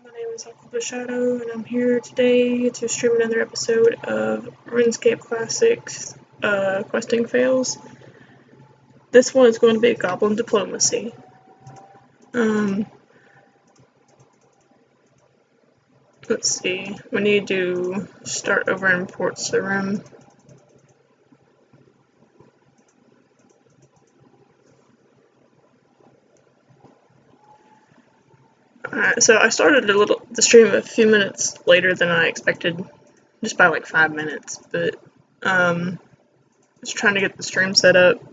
My name is Shadow, and I'm here today to stream another episode of RuneScape Classics questing fails. This one is going to be Goblin Diplomacy. Let's see, we need to start over in Port Sarim. Alright, so I started the stream a few minutes later than I expected, just by like 5 minutes, but just trying to get the stream set up.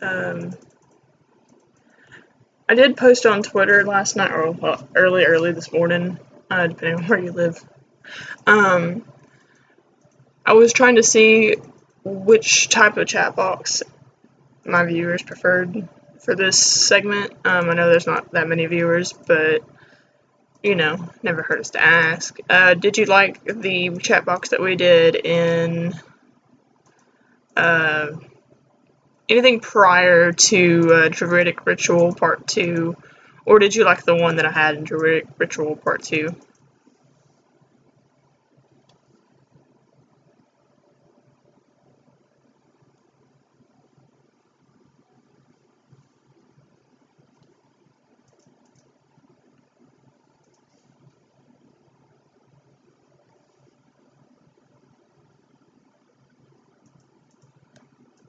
I did post on Twitter last night, or well, early this morning, depending on where you live. I was trying to see which type of chat box my viewers preferred for this segment. I know there's not that many viewers, but you know, never hurts to ask. Did you like the chat box that we did in anything prior to Druidic Ritual Part 2, or did you like the one that I had in Druidic Ritual Part 2?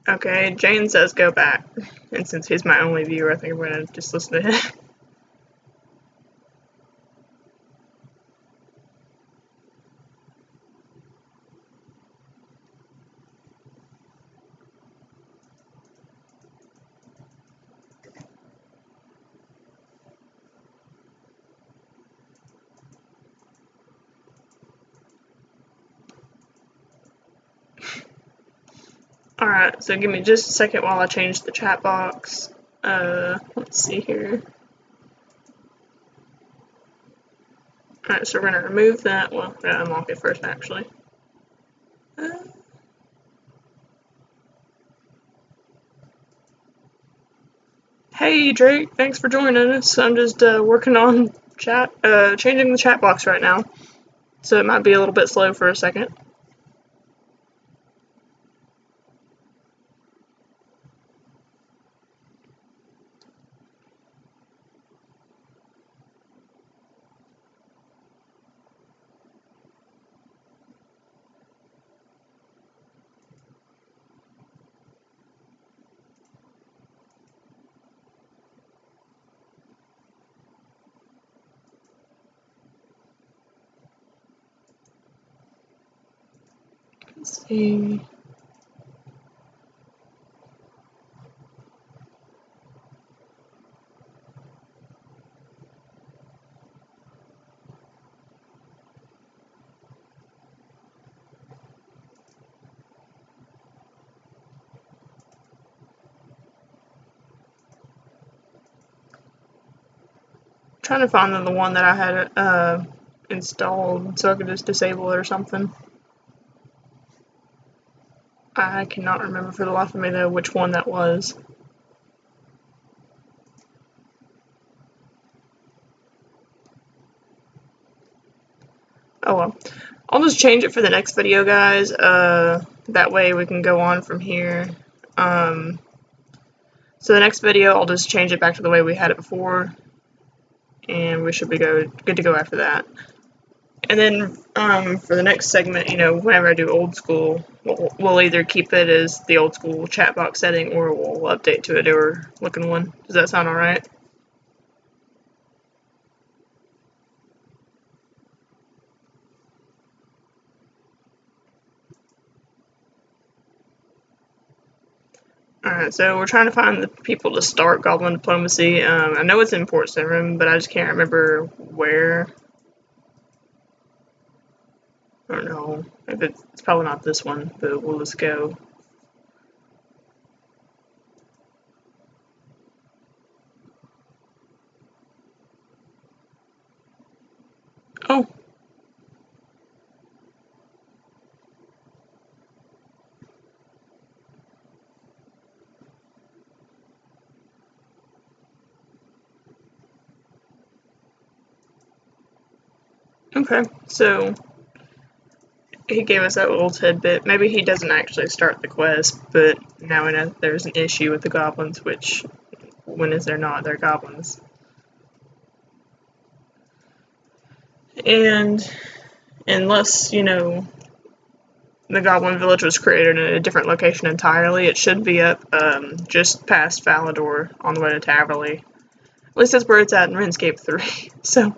Okay, Jane says go back, and since he's my only viewer, I think I'm gonna just listen to him. Alright, so give me just a second while I change the chat box. Let's see here. Alright, so we're gonna remove that. Well, we're gonna unlock it first, actually. Hey Drake, thanks for joining us. I'm just working on changing the chat box right now, so it might be a little bit slow for a second. Let's see. Trying to find the one that I had installed so I could just disable it or something. I cannot remember for the life of me though which one that was. Oh well. I'll just change it for the next video, guys. That way we can go on from here. So the next video, I'll just change it back to the way we had it before, and we should be good to go after that. And then for the next segment, you know, whenever I do old school, we'll either keep it as the old school chat box setting, or we'll update to a newer looking one. Does that sound alright? Alright, so we're trying to find the people to start Goblin Diplomacy. I know it's in Port Sarim, but I just can't remember where. I don't know. If it's probably not this one, but we'll just go. Oh. Okay, so he gave us that little tidbit. Maybe he doesn't actually start the quest, but now we know there's an issue with the goblins, which, when is there not? They're goblins. And unless, you know, the Goblin Village was created in a different location entirely, it should be up just past Falador on the way to Taverley. At least that's where it's at in RuneScape 3. So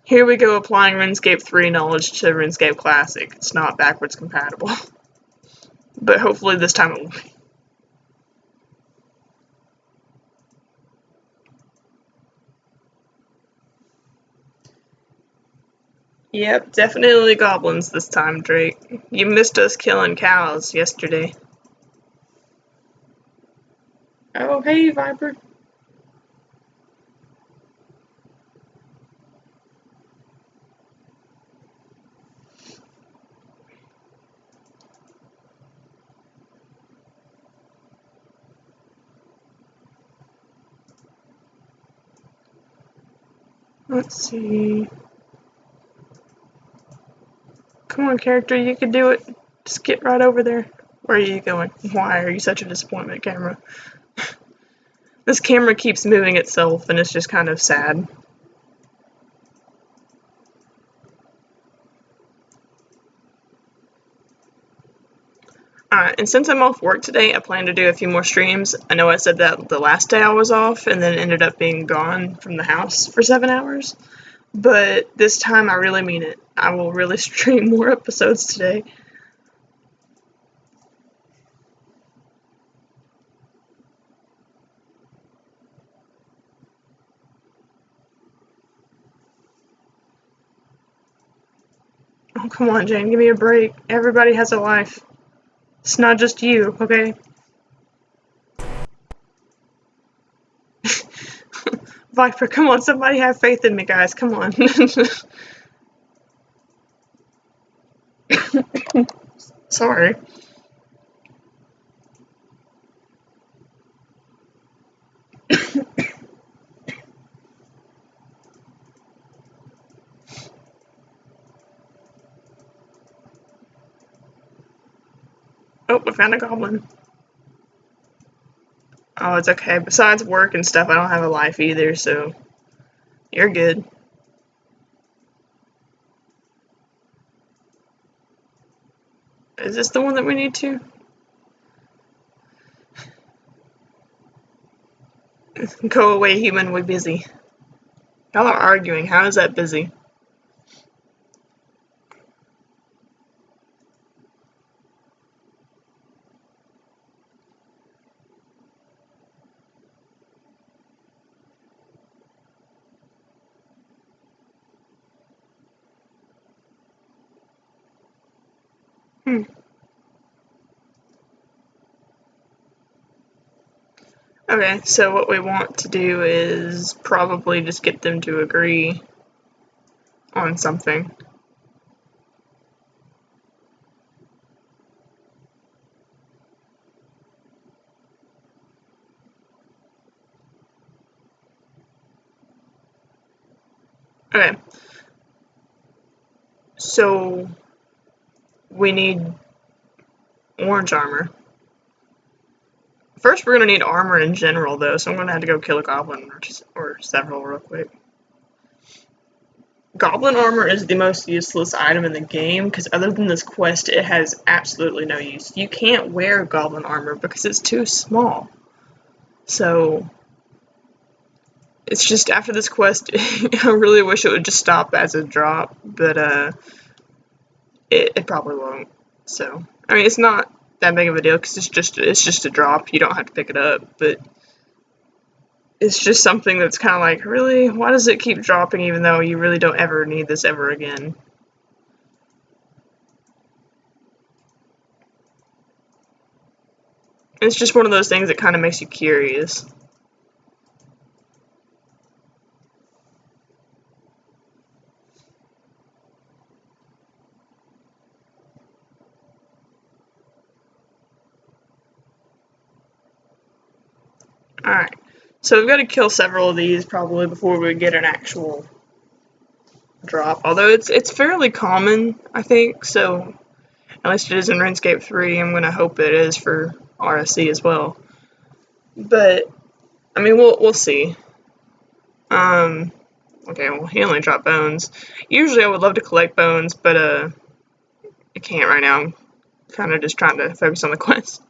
here we go, applying RuneScape 3 knowledge to RuneScape Classic. It's not backwards compatible. But hopefully this time it will be. Yep, definitely goblins this time, Drake. You missed us killing cows yesterday. Oh, hey, Viper. Let's see. Come on, character, you can do it. Just get right over there. Where are you going? Why are you such a disappointment, camera? This camera keeps moving itself, and it's just kind of sad. Alright, and since I'm off work today, I plan to do a few more streams. I know I said that the last day I was off, and then ended up being gone from the house for 7 hours. But this time, I really mean it. I will really stream more episodes today. Oh, come on, Jane, give me a break. Everybody has a life. It's not just you, okay? Viper, come on, somebody have faith in me, guys, come on. Sorry. Oh, I found a goblin. Oh, it's okay. Besides work and stuff, I don't have a life either, so you're good. Is this the one that we need to? Go away, human, we're busy. Y'all are arguing. How is that busy? Okay, so what we want to do is probably just get them to agree on something. Okay. So we need orange armor. First, we're gonna need armor in general, though, so I'm gonna have to go kill a goblin or several real quick. Goblin armor is the most useless item in the game, because other than this quest, it has absolutely no use. You can't wear goblin armor because it's too small. So, it's just after this quest, I really wish it would just stop as a drop, but it probably won't. So, I mean, it's not that big of a deal because it's just a drop. You don't have to pick it up, but it's just something that's kind of like, really, why does it keep dropping even though you really don't ever need this ever again? It's just one of those things that kind of makes you curious. Alright, so we've got to kill several of these probably before we get an actual drop. Although it's fairly common, I think. So at least it is in RuneScape 3. I'm gonna hope it is for RSC as well. But I mean, we'll see. Okay, well, he only dropped bones. Usually I would love to collect bones, but I can't right now. I'm kind of just trying to focus on the quest.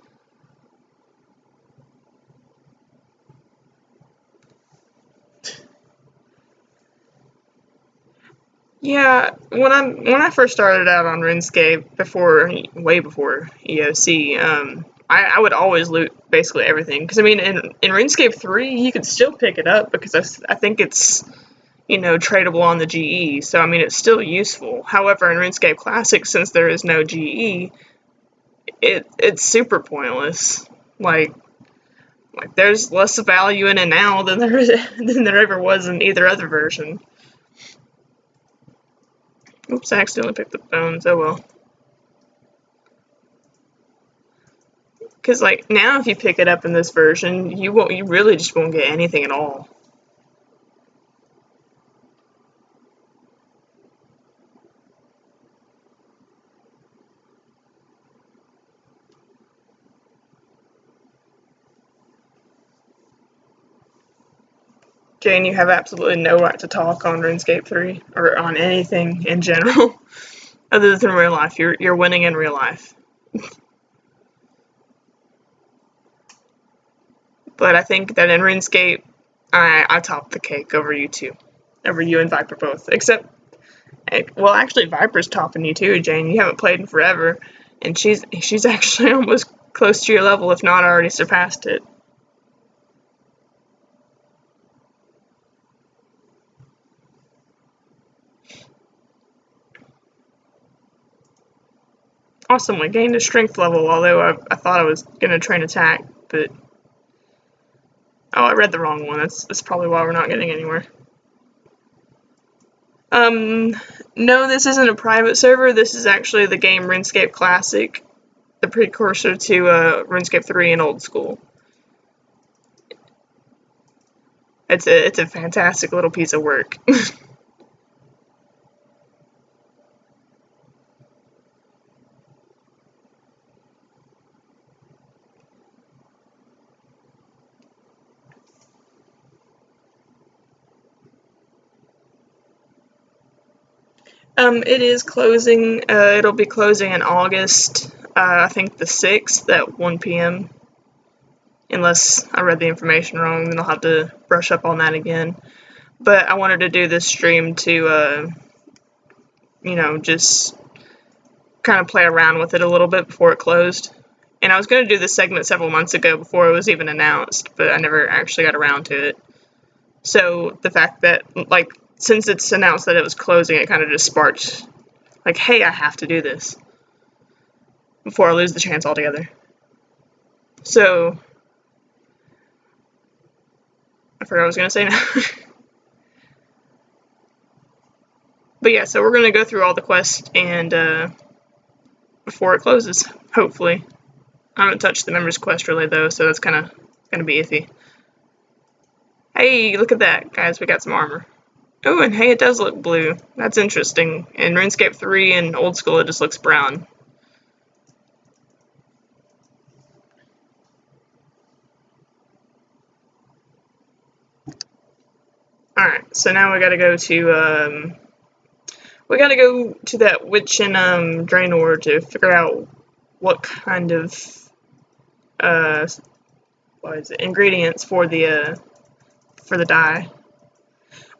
Yeah, when I first started out on RuneScape, way before EOC, I would always loot basically everything. Because I mean, in RuneScape 3, you could still pick it up because I think it's, you know, tradable on the GE. So I mean, it's still useful. However, in RuneScape Classic, since there is no GE, it's super pointless. Like there's less value in it now than there ever was in either other version. Oops, I accidentally picked up bones. Oh well. Because like now, if you pick it up in this version, you really just won't get anything at all. Jane, you have absolutely no right to talk on RuneScape 3 or on anything in general, other than real life. You're winning in real life. But I think that in RuneScape, I topped the cake over you two, over you and Viper both. Except, well, actually, Viper's topping you too, Jane. You haven't played in forever, and she's actually almost close to your level, if not already surpassed it. Awesome, we gained a strength level, although I thought I was gonna train attack, but oh, I read the wrong one. That's probably why we're not getting anywhere. No, this isn't a private server. This is actually the game RuneScape Classic, the precursor to RuneScape 3 and Old School. It's a fantastic little piece of work. It is closing. It'll be closing in August. I think the 6th at 1 p.m. Unless I read the information wrong, then I'll have to brush up on that again. But I wanted to do this stream to, you know, just kind of play around with it a little bit before it closed. And I was going to do this segment several months ago before it was even announced, but I never actually got around to it. So the fact that, like, since it's announced that it was closing, it kind of just sparked, like, hey, I have to do this before I lose the chance altogether. So, I forgot what I was going to say now. But yeah, so we're going to go through all the quests and before it closes, hopefully. I haven't touched the members quest really though, so that's kind of going to be iffy. Hey, look at that, guys, we got some armor. Oh, and hey, it does look blue. That's interesting. In RuneScape 3 and Old School, it just looks brown. Alright, so now we gotta go to, that witch in, Draenor to figure out what kind of, ingredients for the dye.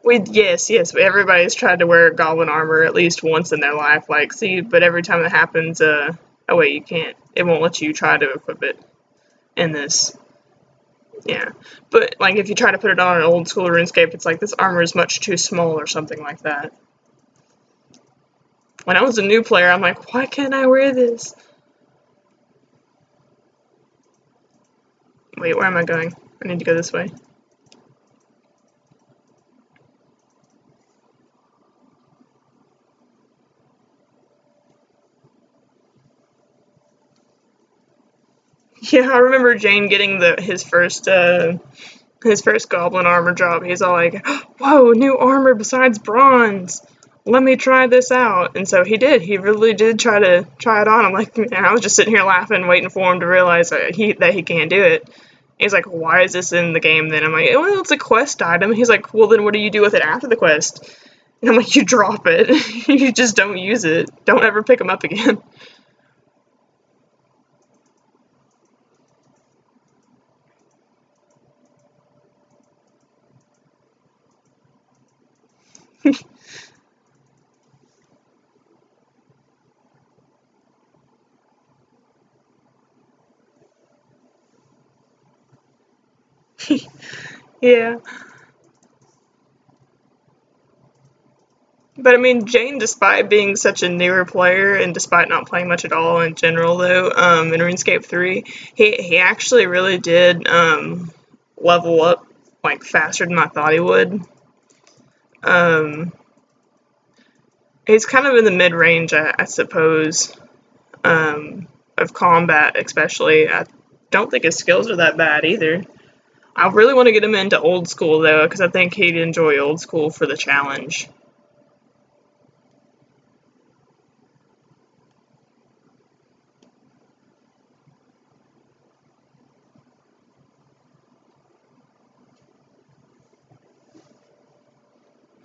Yes, everybody's tried to wear Goblin armor at least once in their life, like, see, but every time that happens, oh wait, you can't, it won't let you try to equip it in this. Yeah, but, like, if you try to put it on an old school RuneScape, it's like, this armor is much too small or something like that. When I was a new player, I'm like, why can't I wear this? Wait, where am I going? I need to go this way. Yeah, I remember Jane getting his first Goblin armor drop. He's all like, whoa, new armor besides bronze. let me try this out. And so he did. He really did try it on. I'm like, man, I was just sitting here laughing, waiting for him to realize that he can't do it. He's like, why is this in the game then? I'm like, well, it's a quest item. He's like, well, then what do you do with it after the quest? And I'm like, you drop it. You just don't use it. Don't ever pick them up again. Yeah. But I mean, Jane, despite being such a newer player and despite not playing much at all in general, though, in RuneScape 3, he actually really did level up like faster than I thought he would. Um, he's kind of in the mid range, I suppose, of combat, especially. I don't think his skills are that bad either. I really want to get him into old school though, because I think he'd enjoy old school for the challenge.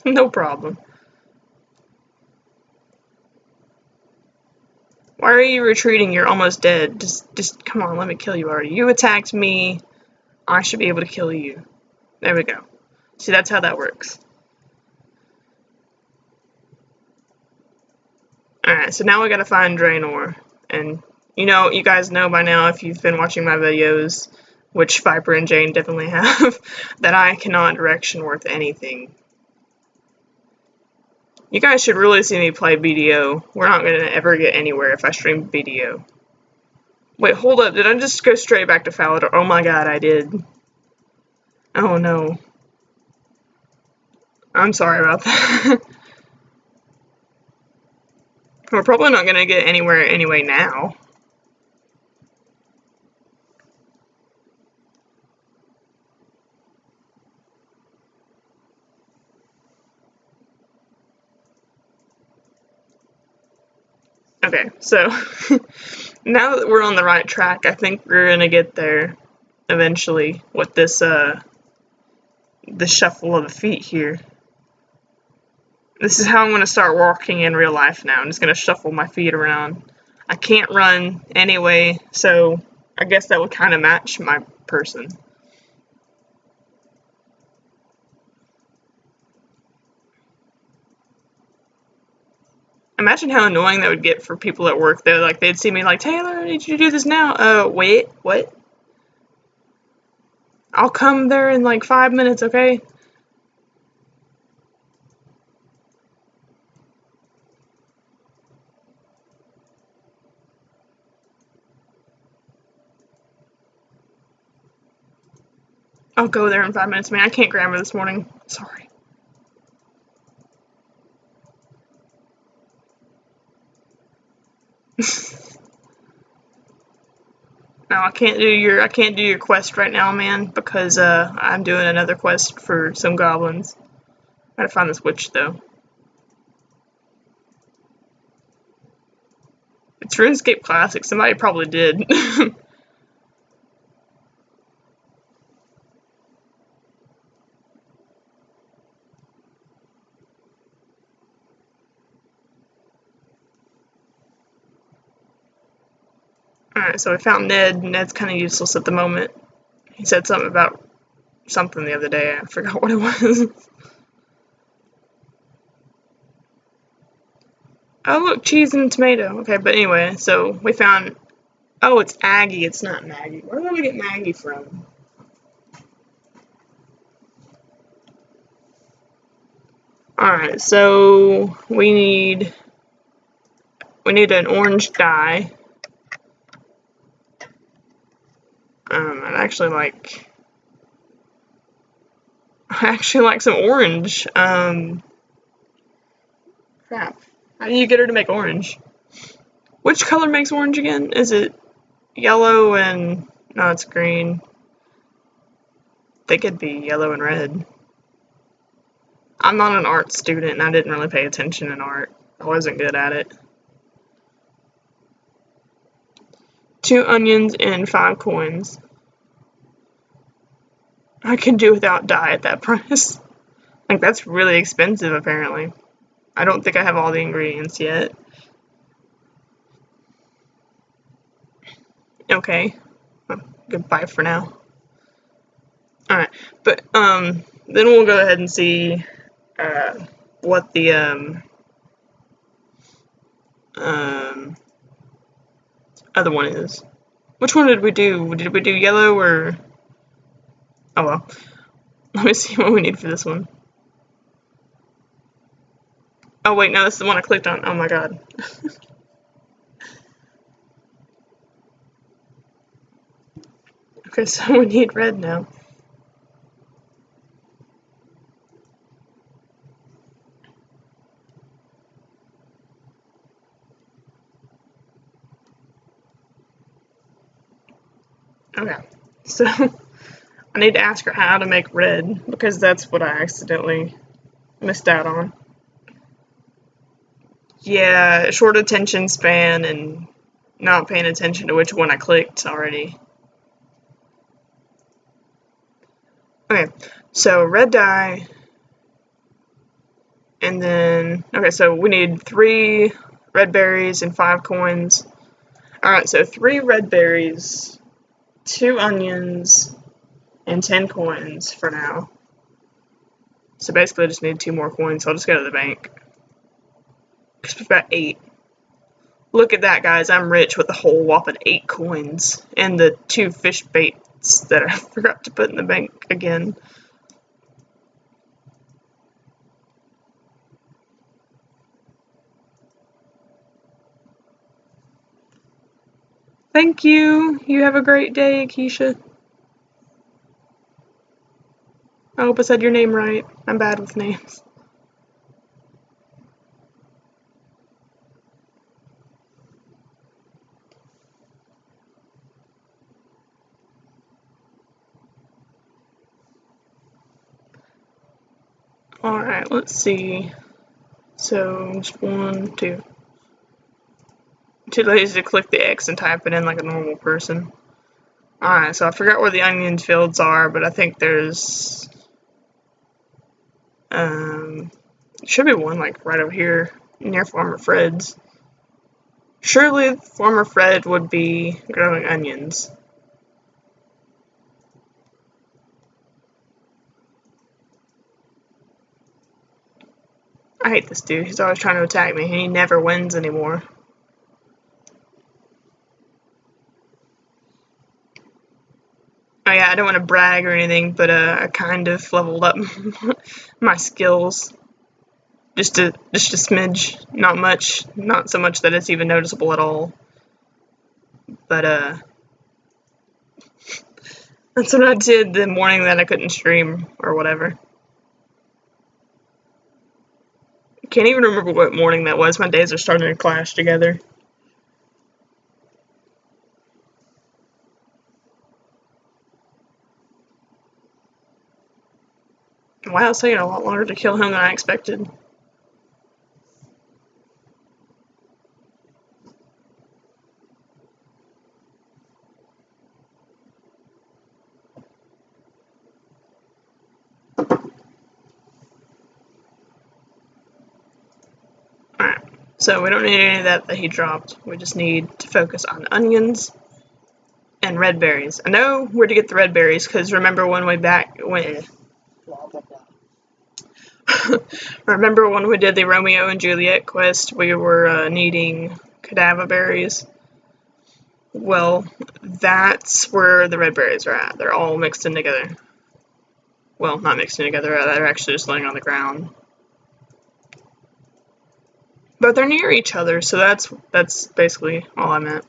No problem. Why are you retreating? You're almost dead. Just come on, let me kill you already. You attacked me. I should be able to kill you. There we go. See, that's how that works. Alright, so now we gotta find Draenor. And, you guys know by now, if you've been watching my videos, which Viper and Jane definitely have, that I cannot direction worth anything. You guys should really see me play BDO. We're not gonna ever get anywhere if I stream BDO. Wait, hold up. Did I just go straight back to Falador? Oh my god, I did. Oh no. I'm sorry about that. We're probably not gonna get anywhere anyway now. Okay, so now that we're on the right track, I think we're gonna get there eventually with this the shuffle of the feet here. This is how I'm gonna start walking in real life now. I'm just gonna shuffle my feet around. I can't run anyway, so I guess that would kind of match my person. Imagine how annoying that would get for people at work though. Like they'd see me like, Taylor, I need you to do this now. Wait, what? I'll come there in like 5 minutes, okay? I'll go there in 5 minutes, man. I can't grammar this morning. Sorry. No, I can't do your quest right now, man, because I'm doing another quest for some goblins. Gotta find this witch though. It's RuneScape Classic. Somebody probably did. Alright, so I found Ned. Ned's kind of useless at the moment. He said something about something the other day. I forgot what it was. Oh, look, cheese and tomato. Okay, but anyway, so we found... Oh, it's Aggie. It's not Maggie. Where did we get Maggie from? Alright, so we need an orange dye. I'd actually like some orange. Crap. How do you get her to make orange? Which color makes orange again? Is it yellow and... No, it's green. I think it'd be yellow and red. I'm not an art student, and I didn't really pay attention in art. I wasn't good at it. 2 onions and 5 coins. I can do without dye at that price. Like, that's really expensive, apparently. I don't think I have all the ingredients yet. Okay. Well, goodbye for now. Alright, but, then we'll go ahead and see, what the, other one is. Which one did we do? Did we do yellow or... Oh well. Let me see what we need for this one. Oh wait, no, this is the one I clicked on. Oh my god. Okay, so we need red now. Okay, so I need to ask her how to make red, because that's what I accidentally missed out on. Yeah, short attention span and not paying attention to which one I clicked already. Okay, so red dye, and then, okay, so we need 3 red berries and 5 coins. Alright, so 3 red berries, 2 onions, and 10 coins for now. So basically I just need 2 more coins, so I'll just go to the bank. Because we've got 8. Look at that, guys, I'm rich with a whole whopping 8 coins. And the 2 fish baits that I forgot to put in the bank again. Thank you. You have a great day, Keisha. I hope I said your name right. I'm bad with names. Alright, let's see. So, just 1, 2. Too lazy to click the X and type it in like a normal person. Alright, so I forgot where the onion fields are, but I think there's... should be one like right over here near Farmer Fred's. Surely Farmer Fred would be growing onions. I hate this dude. He's always trying to attack me, and he never wins anymore. Oh yeah, I don't want to brag or anything, but I kind of leveled up my skills. Just a smidge, not much, not so much that it's even noticeable at all. But that's what I did the morning that I couldn't stream or whatever. I can't even remember what morning that was. My days are starting to clash together. Wow, it's taking a lot longer to kill him than I expected. Alright, so we don't need any of that he dropped. We just need to focus on onions and red berries. I know where to get the red berries, because remember when we remember when we did the Romeo and Juliet quest, we were needing cadaver berries? Well, that's where the red berries are at. They're all mixed in together. Well, not mixed in together, they're actually just laying on the ground. But they're near each other, so that's basically all I meant.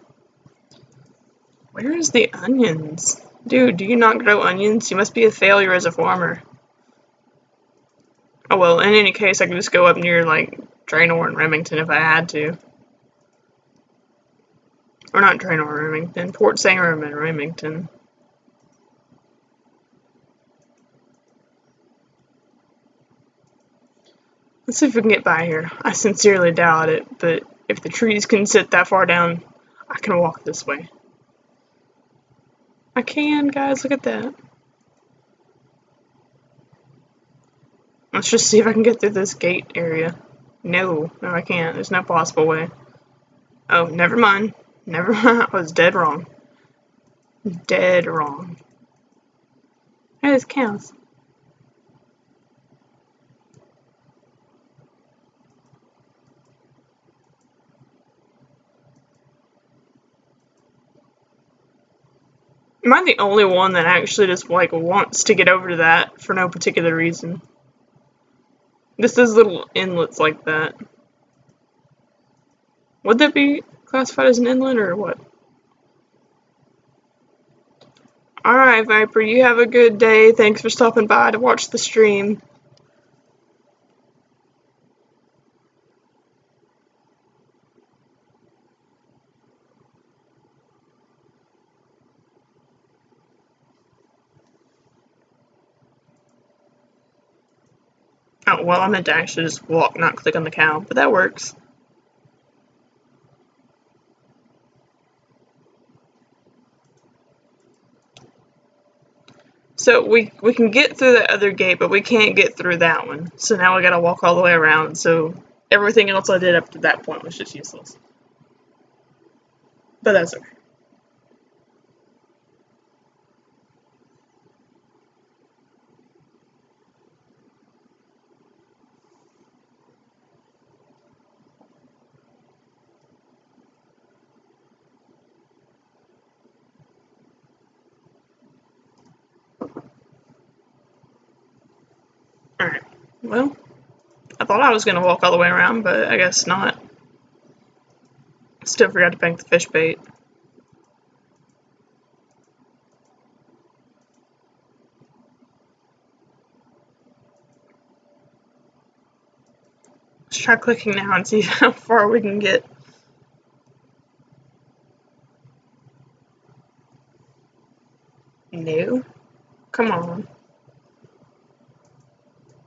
Where is the onions? Dude, do you not grow onions? You must be a failure as a farmer. Oh well, in any case, I could just go up near, like, Draenor and Remington if I had to. Or not Draenor and Remington, Port Sangram and Remington. Let's see if we can get by here. I sincerely doubt it, but if the trees can sit that far down, I can walk this way. I can, guys, look at that. Let's just see if I can get through this gate area. No, I can't. There's no possible way. Oh, never mind. Never mind. I was dead wrong. Dead wrong. Hey, there's cows. Am I the only one that actually just, like, wants to get over to that for no particular reason? Just those little inlets like that. Would that be classified as an inlet or what? Alright, Viper, you have a good day. Thanks for stopping by to watch the stream. Oh, well, I meant to actually just walk, not click on the cow, but that works. So we can get through that other gate, but we can't get through that one. So now we gotta walk all the way around, so everything else I did up to that point was just useless. But that's okay. Alright, well, I thought I was gonna walk all the way around, but I guess not. Still forgot to bank the fish bait. Let's try clicking now and see how far we can get. No. Come on.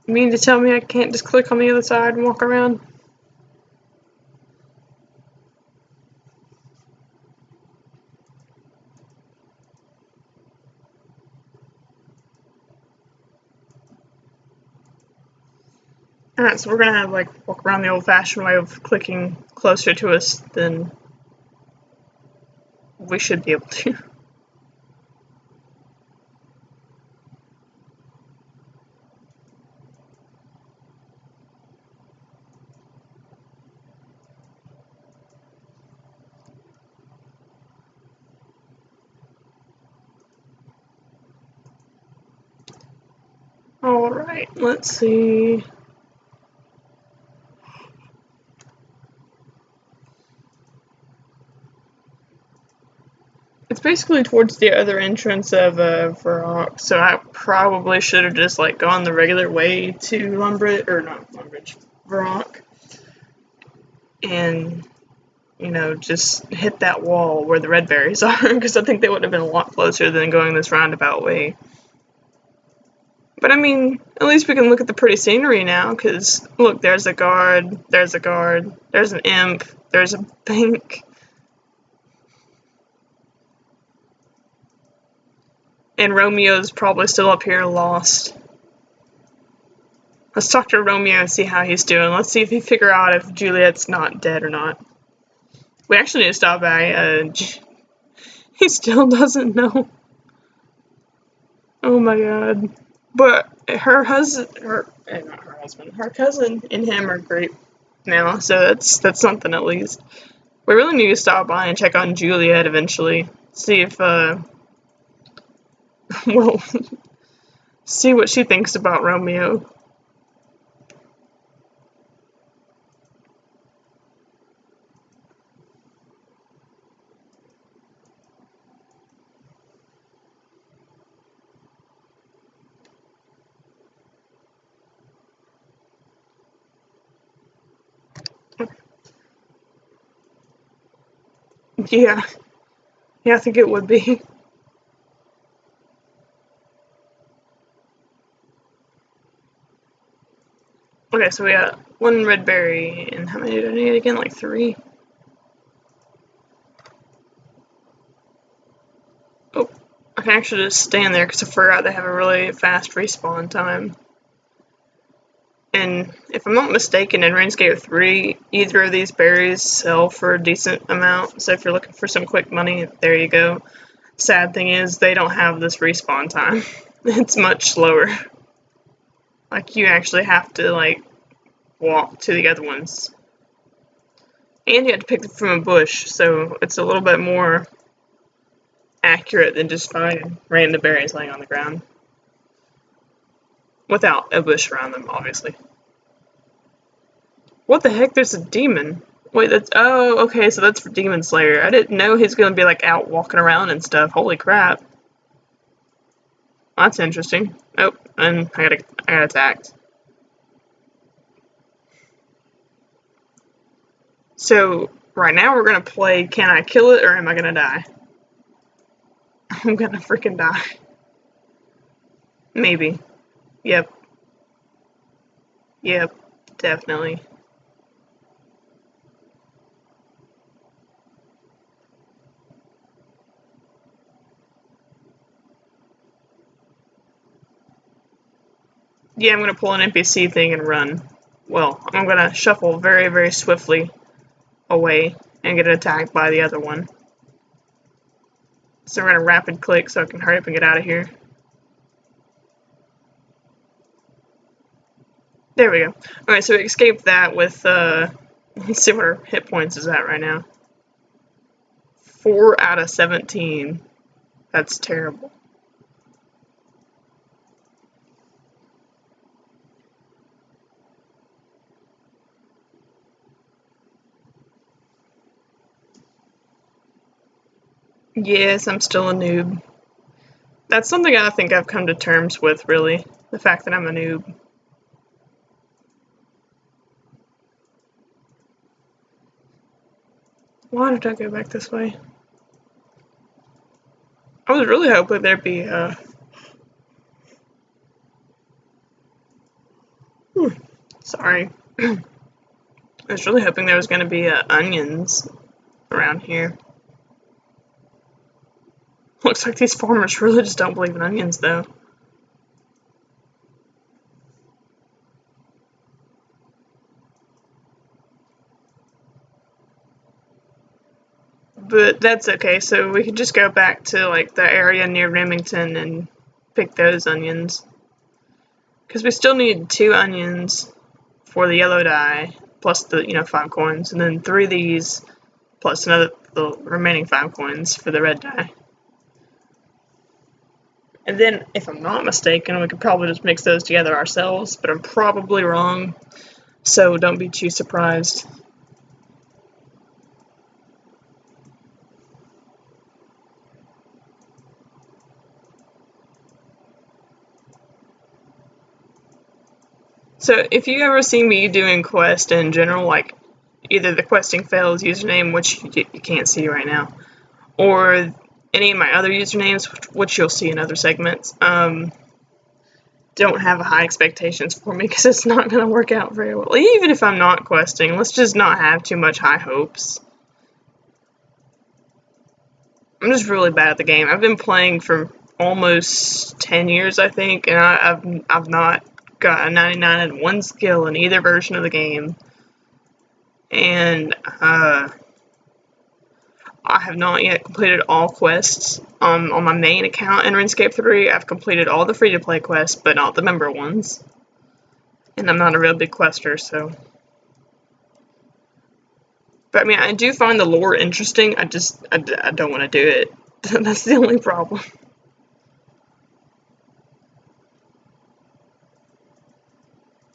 You mean to tell me I can't just click on the other side and walk around? Alright, so we're gonna have like walk around the old-fashioned way of clicking closer to us than we should be able to. Alright, let's see. It's basically towards the other entrance of Varrock, so I probably should have just like gone the regular way to Lumbridge, or not Lumbridge, Varrock, and you know, just hit that wall where the red berries are, because I think they would have been a lot closer than going this roundabout way. But I mean, at least we can look at the pretty scenery now, because look, there's a guard, there's an imp, there's a bank. And Romeo's probably still up here lost. Let's talk to Romeo and see how he's doing. Let's see if he figure out if Juliet's not dead or not. We actually need to stop by. He still doesn't know. Oh my god. But her cousin and him are great now, so that's something at least. We really need to stop by and check on Juliet eventually. See if, well, see what she thinks about Romeo. Yeah. Yeah, I think it would be. Okay, so we got 1 red berry, and how many do I need again? Like 3? Oh, I can actually just stand there because I forgot they have a really fast respawn time. And if I'm not mistaken, in RuneScape 3, either of these berries sell for a decent amount. So if you're looking for some quick money, there you go. Sad thing is, they don't have this respawn time. It's much slower. Like, you actually have to, like, walk to the other ones. And you have to pick them from a bush, so it's a little bit more accurate than just finding random berries laying on the ground. Without a bush around them, obviously. What the heck? There's a demon. Wait, that's... Oh, okay, so that's for Demon Slayer. I didn't know he's gonna be, like, out walking around and stuff. Holy crap. That's interesting. Oh, and I got attacked. So, right now we're gonna play Can I Kill It or Am I Gonna Die? I'm gonna freaking die. Maybe. Yep. Yep. Definitely. Yeah, I'm gonna pull an NPC thing and run. Well, I'm gonna shuffle very, very swiftly away and get attacked by the other one. So we're gonna rapid click so I can hurry up and get out of here. There we go. Alright, so we escaped that with, let's see what our hit points is at right now. 4 out of 17. That's terrible. Yes, I'm still a noob. That's something I think I've come to terms with, really. The fact that I'm a noob. Why did I go back this way? I was really hoping there'd be, sorry. I was really hoping there was going to be, onions around here. Looks like these farmers really just don't believe in onions, though. But that's okay, so we could just go back to, like, the area near Remington and pick those onions. Because we still need 2 onions for the yellow dye, plus the, 5 coins, and then 3 of these, plus the remaining 5 coins for the red dye. And then, if I'm not mistaken, we could probably just mix those together ourselves, but I'm probably wrong, so don't be too surprised. So, if you ever see me doing quest in general, like, either the questing fails username, which you can't see right now, or any of my other usernames, which you'll see in other segments, don't have high expectations for me because it's not going to work out very well. Even if I'm not questing, let's just not have too much high hopes. I'm just really bad at the game. I've been playing for almost 10 years, I think, and I've not got a 99 and 1 skill in either version of the game. And I have not yet completed all quests on my main account in RuneScape 3. I've completed all the free-to-play quests, but not the member ones. And I'm not a real big quester, so... But, I mean, I do find the lore interesting, I don't want to do it. That's the only problem.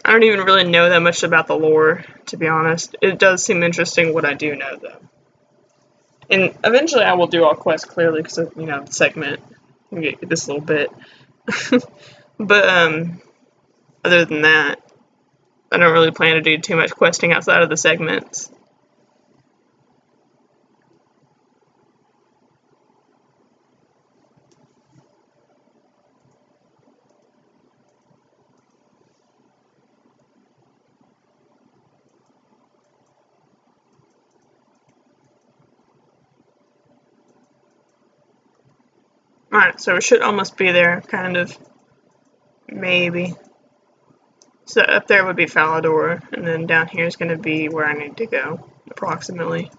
I don't even really know that much about the lore, to be honest. It does seem interesting what I do know, though. And eventually I will do all quests, clearly, because of, the segment. Let me get this little bit. But, other than that, I don't really plan to do too much questing outside of the segments. Alright, so it should almost be there, kind of. Maybe. So up there would be Falador, and then down here is going to be where I need to go, approximately.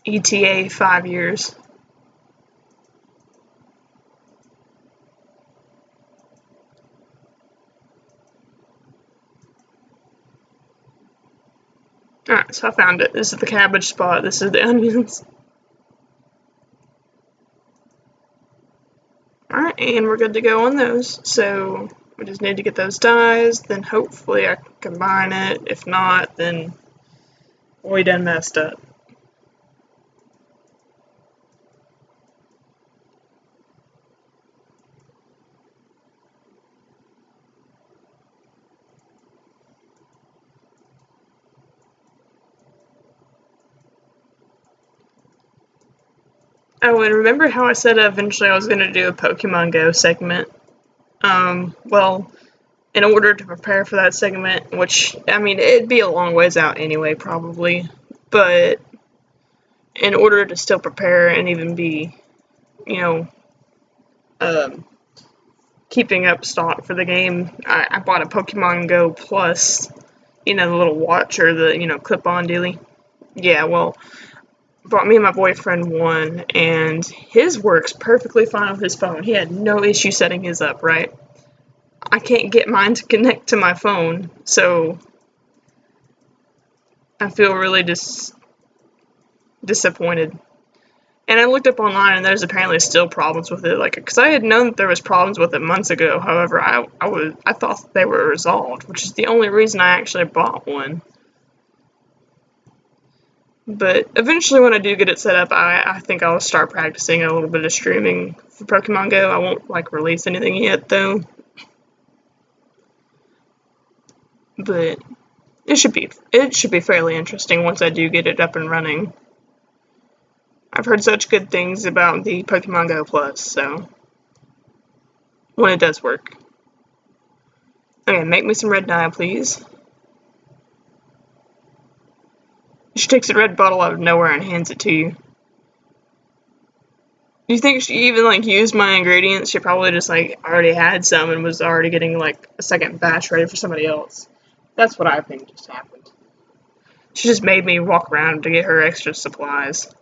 ETA 5 years. Alright, so I found it. This is the cabbage spot. This is the onions. Alright, and we're good to go on those. So we just need to get those dyes, then hopefully I can combine it. If not, then we done messed up. Oh, and remember how I said eventually I was going to do a Pokemon Go segment? Well, in order to prepare for that segment, which, I mean, it'd be a long ways out anyway, probably, but in order to still prepare and even be, you know, keeping up stock for the game, I bought a Pokemon Go Plus, you know, the little watch or the, you know, clip-on dealie. Yeah, well, bought me and my boyfriend one, and his works perfectly fine with his phone. He had no issue setting his up, right? I can't get mine to connect to my phone, so I feel really disappointed. And I looked up online, and there's apparently still problems with it, like, because I had known that there was problems with it months ago. However, I thought they were resolved, which is the only reason I actually bought one. But eventually, when I do get it set up, I think I'll start practicing a little bit of streaming for Pokemon Go. I won't, like, release anything yet, though. But it should be fairly interesting once I do get it up and running. I've heard such good things about the Pokemon Go Plus, so when it does work. Okay, make me some red dye, please. She takes a red bottle out of nowhere and hands it to you. Do you think she even, like, used my ingredients? She probably just, like, already had some and was already getting, like, a second batch ready for somebody else. That's what I think just happened. She just made me walk around to get her extra supplies.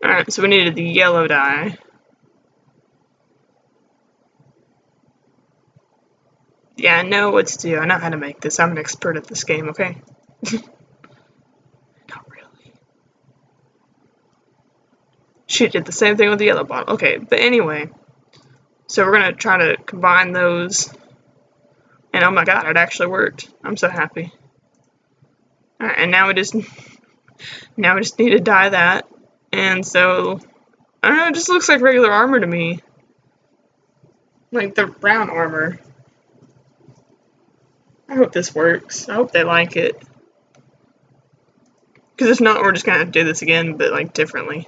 Alright, so we needed the yellow dye. Yeah, I know what to do. I know how to make this. I'm an expert at this game, okay? Not really. She did the same thing with the yellow bottle. Okay, but anyway. So we're going to try to combine those. And oh my god, it actually worked. I'm so happy. Alright, and now we just need to dye that. And so, I don't know, it just looks like regular armor to me. Like the brown armor. I hope this works. I hope they like it. Because if not, we're just going to do this again, but, like, differently.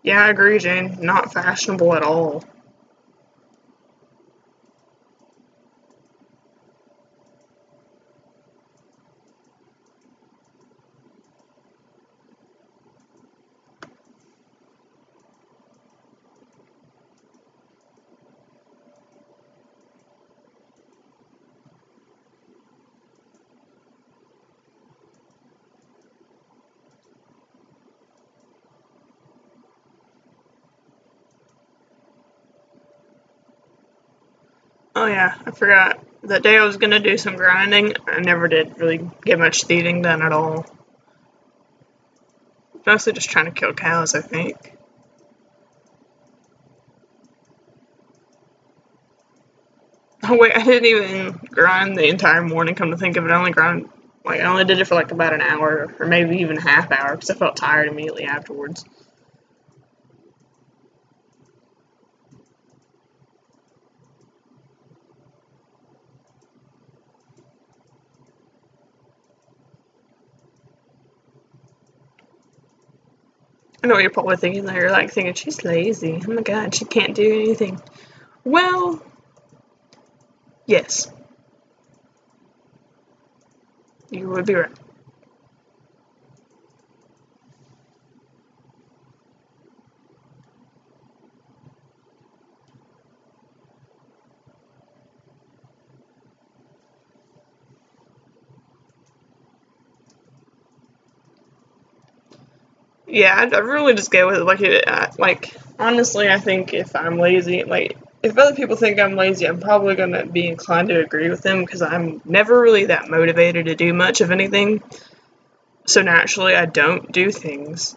Yeah, I agree, Jane. Not fashionable at all. Oh yeah, I forgot. That day I was gonna do some grinding, I never did really get much thieving done at all. Mostly just trying to kill cows, I think. Oh wait, I didn't even grind the entire morning, come to think of it. I only did it for like about an hour, or maybe even a half hour, because I felt tired immediately afterwards. I know what you're probably thinking there. You're like thinking, she's lazy. Oh my god, she can't do anything. Well, yes. You would be right. Yeah, I really just go with it. Like, honestly, I think if I'm lazy, like, if other people think I'm lazy, I'm probably going to be inclined to agree with them because I'm never really that motivated to do much of anything. So naturally, I don't do things.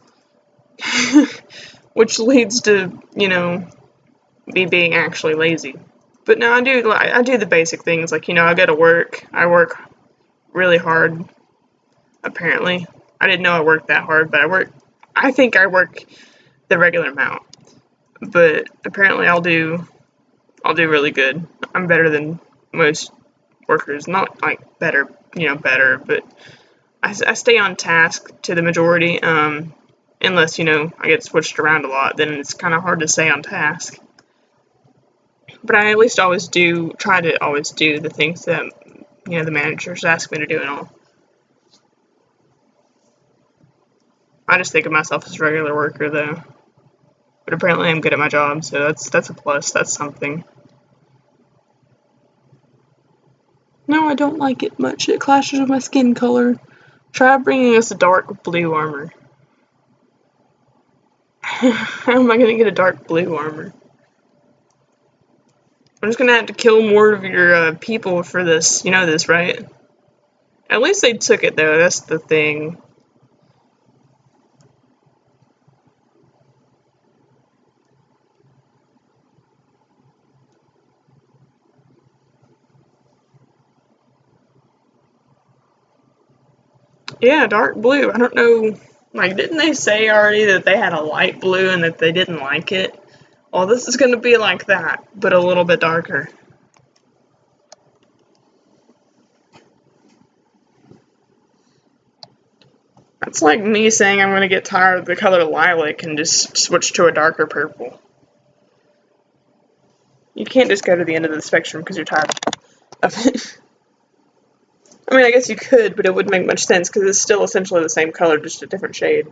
Which leads to, me being actually lazy. But no, I do the basic things. Like, I go to work. I work really hard, apparently. I didn't know I worked that hard, but I think I work the regular amount. But apparently I'll do really good. I'm better than most workers. Not like better, but I stay on task to the majority. Unless, I get switched around a lot, then it's kind of hard to stay on task. But I at least try to always do the things that, the managers ask me to do and all. I just think of myself as a regular worker, though. But apparently I'm good at my job, so that's a plus. That's something. No, I don't like it much. It clashes with my skin color. Try bringing us a dark blue armor. How am I going to get a dark blue armor? I'm just going to have to kill more of your people for this. You know this, right? At least they took it, though. That's the thing. Yeah, dark blue. I don't know. Like, didn't they say already that they had a light blue and that they didn't like it? Well, this is going to be like that, but a little bit darker. That's like me saying I'm going to get tired of the color lilac and just switch to a darker purple. You can't just go to the end of the spectrum because you're tired of it. I mean, I guess you could, but it wouldn't make much sense because it's still essentially the same color, just a different shade.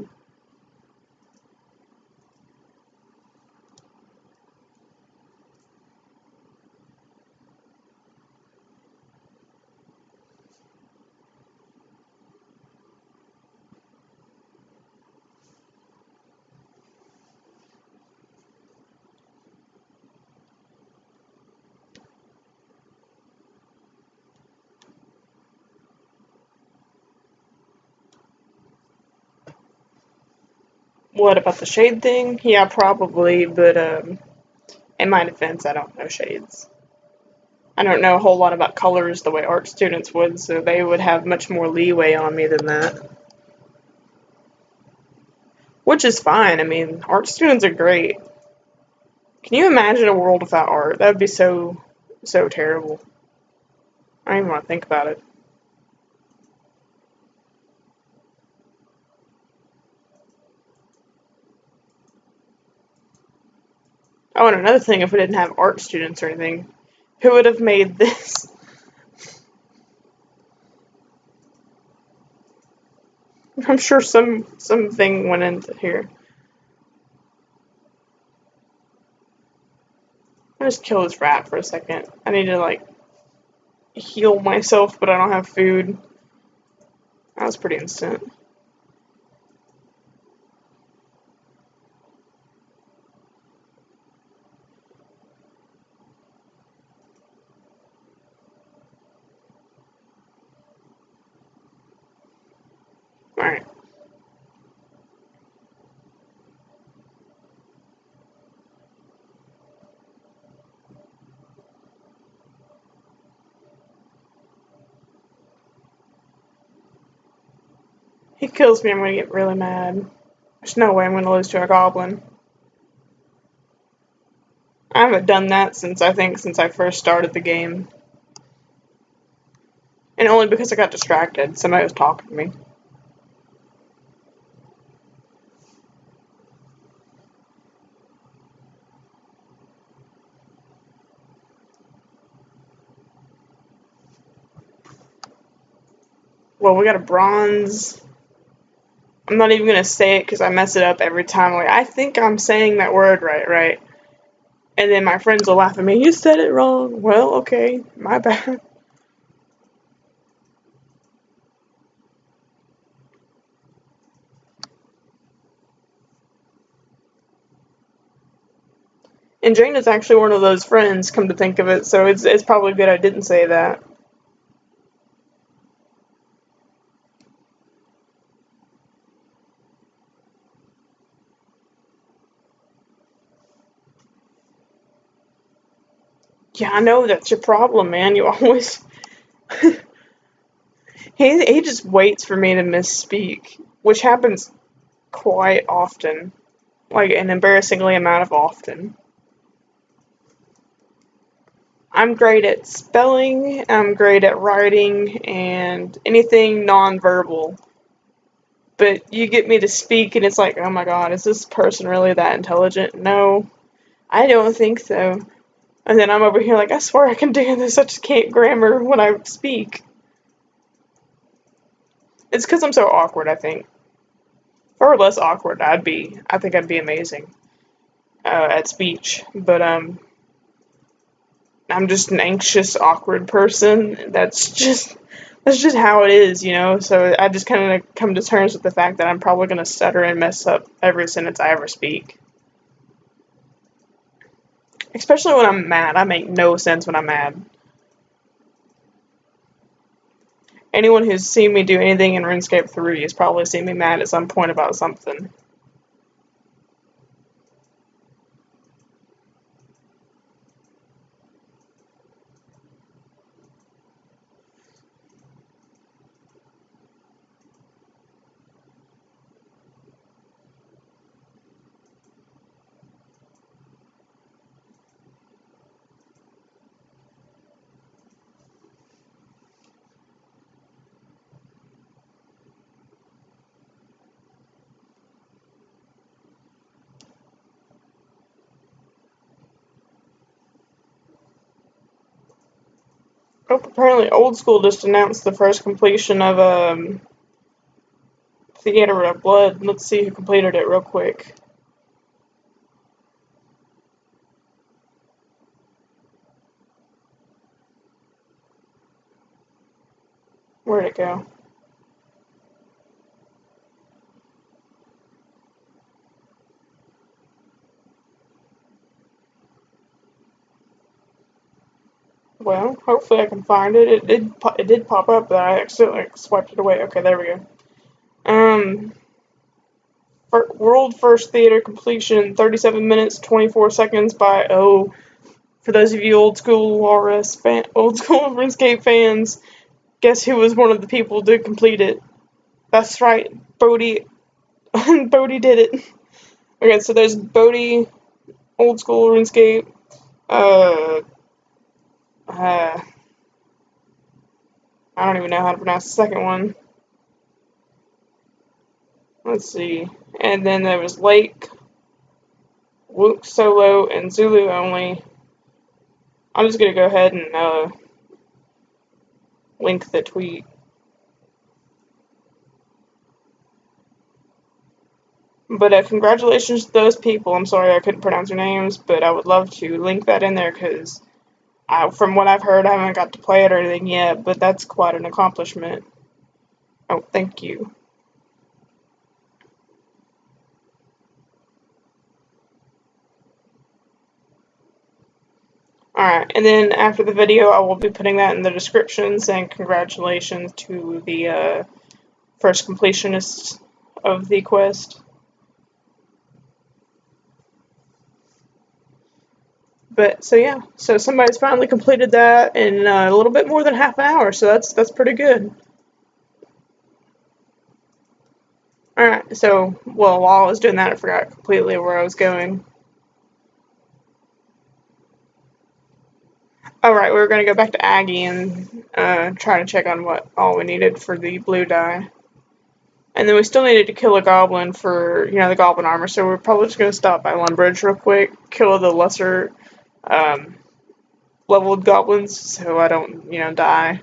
What about the shade thing? Yeah, probably, but in my defense, I don't know shades. I don't know a whole lot about colors the way art students would, so they would have much more leeway on me than that. Which is fine. I mean, art students are great. Can you imagine a world without art? That would be so terrible. I don't even want to think about it. Oh, and another thing, if we didn't have art students or anything, who would have made this? I'm sure something went into here. I'll just kill this rat for a second. I need to, like, heal myself, but I don't have food. That was pretty instant. Alright. He kills me, I'm gonna get really mad. There's no way I'm gonna lose to a goblin. I haven't done that since I first started the game. And only because I got distracted. Somebody was talking to me. well, we got a bronze. I'm not even gonna say it because I mess it up every time. Like, I think I'm saying that word right? And then my friends will laugh at me. You said it wrong. Well, okay, my bad. And Jane is actually one of those friends, come to think of it, so it's probably good I didn't say that. Yeah, I know that's your problem, man. You always he just waits for me to misspeak, which happens quite often, like an embarrassingly amount of often. I'm great at spelling, I'm great at writing, and anything nonverbal. But you get me to speak, and it's like, oh my god, is this person really that intelligent? No, I don't think so. And then I'm over here like, I swear I can do this, I just can't grammar when I speak. It's because I'm so awkward, I think. If I were less awkward, I think I'd be amazing at speech. But I'm just an anxious, awkward person. That's just how it is, you know. So I just kind of come to terms with the fact that I'm probably gonna stutter and mess up every sentence I ever speak. Especially when I'm mad. I make no sense when I'm mad. Anyone who's seen me do anything in RuneScape 3 has probably seen me mad at some point about something. Oh, apparently Old School just announced the first completion of Theater of Blood. Let's see who completed it real quick. Where'd it go? Well, hopefully I can find it. It did pop up, but I accidentally swiped it away. Okay, there we go. World first theater completion, 37 minutes 24 seconds by For those of you old school old school RuneScape fans, guess who was one of the people to complete it? That's right, Bodhi. Bodhi did it. Okay, so there's Bodhi, old school RuneScape. Uh, uh, I don't even know how to pronounce the second one. Let's see. And then there was Lake, Wook solo, and Zulu only. I'm just gonna go ahead and link the tweet. But congratulations to those people. I'm sorry I couldn't pronounce your names, but I would love to link that in there because from what I've heard, I haven't got to play it or anything yet, but that's quite an accomplishment. Oh, thank you. Alright, and then after the video, I will be putting that in the description saying congratulations to the first completionists of the quest. But so yeah, so somebody's finally completed that in a little bit more than half an hour, so that's pretty good. Alright, so well, while I was doing that, I forgot completely where I was going. Alright, we were going to go back to Aggie and try to check on what all we needed for the blue dye. And then we still needed to kill a goblin for, the goblin armor, so we're probably just going to stop by Lumbridge real quick, kill the lesser leveled goblins so I don't, die.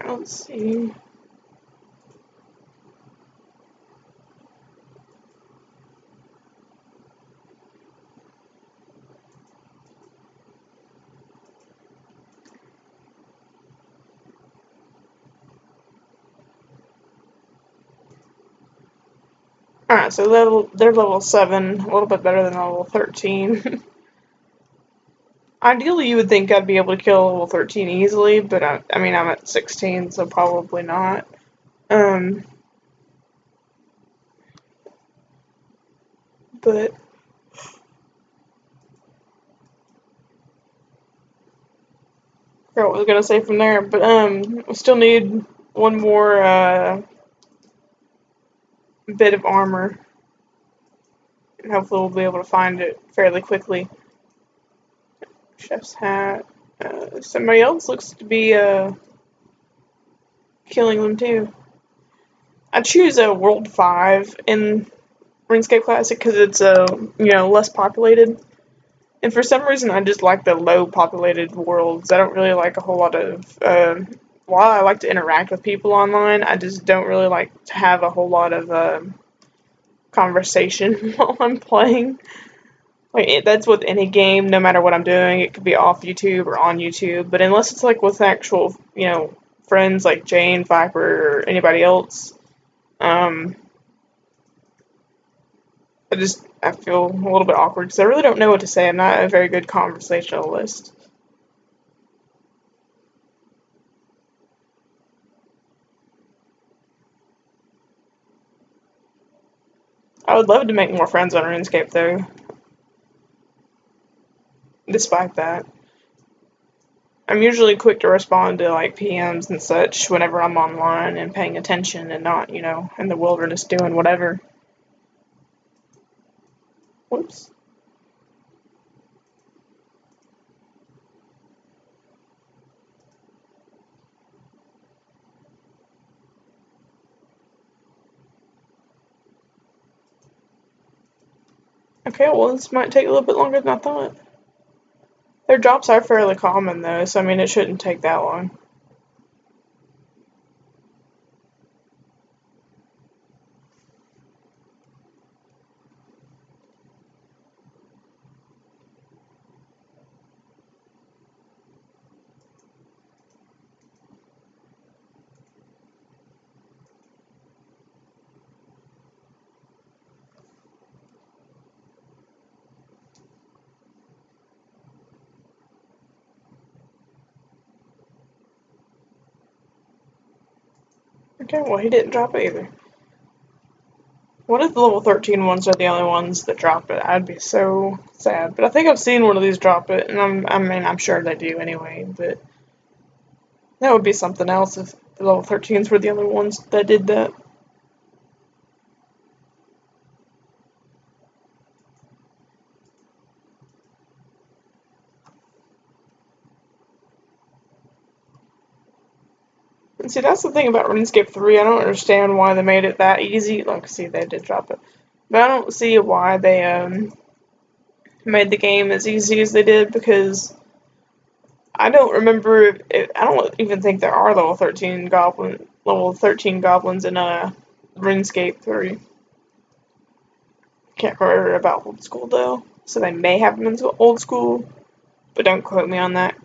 let's see. Alright, so they're level 7, a little bit better than level 13. Ideally, you would think I'd be able to kill level 13 easily, but I mean, I'm at 16, so probably not. But I forgot what I was gonna say from there. But we still need one more bit of armor, and hopefully we'll be able to find it fairly quickly. Chef's hat. Somebody else looks to be killing them too. I choose a World 5 in RuneScape Classic because it's less populated. And for some reason, I just like the low populated worlds. I don't really like a whole lot of. While I like to interact with people online, I just don't really like to have a whole lot of conversation while I'm playing. Like that's with any game, no matter what I'm doing. It could be off YouTube or on YouTube, but unless it's like with actual, friends like Jane, Viper, or anybody else, um, I feel a little bit awkward because I really don't know what to say. I'm not a very good conversationalist. I would love to make more friends on RuneScape though, despite that. I'm usually quick to respond to like PMs and such whenever I'm online and paying attention and not, in the wilderness doing whatever. Whoops. Okay, well this might take a little bit longer than I thought. Their drops are fairly common though, so I mean it shouldn't take that long. Okay, well he didn't drop it either. What if the level 13 ones are the only ones that drop it? I'd be so sad. But I think I've seen one of these drop it, and I'm sure they do anyway, but that would be something else if the level 13s were the only ones that did that. And see, that's the thing about RuneScape 3. I don't understand why they made it that easy. Like, see, they did drop it. But I don't see why they made the game as easy as they did, because I don't remember. I don't even think there are level 13 goblins in RuneScape 3. Can't remember about old school though, so they may have them in old school, but don't quote me on that.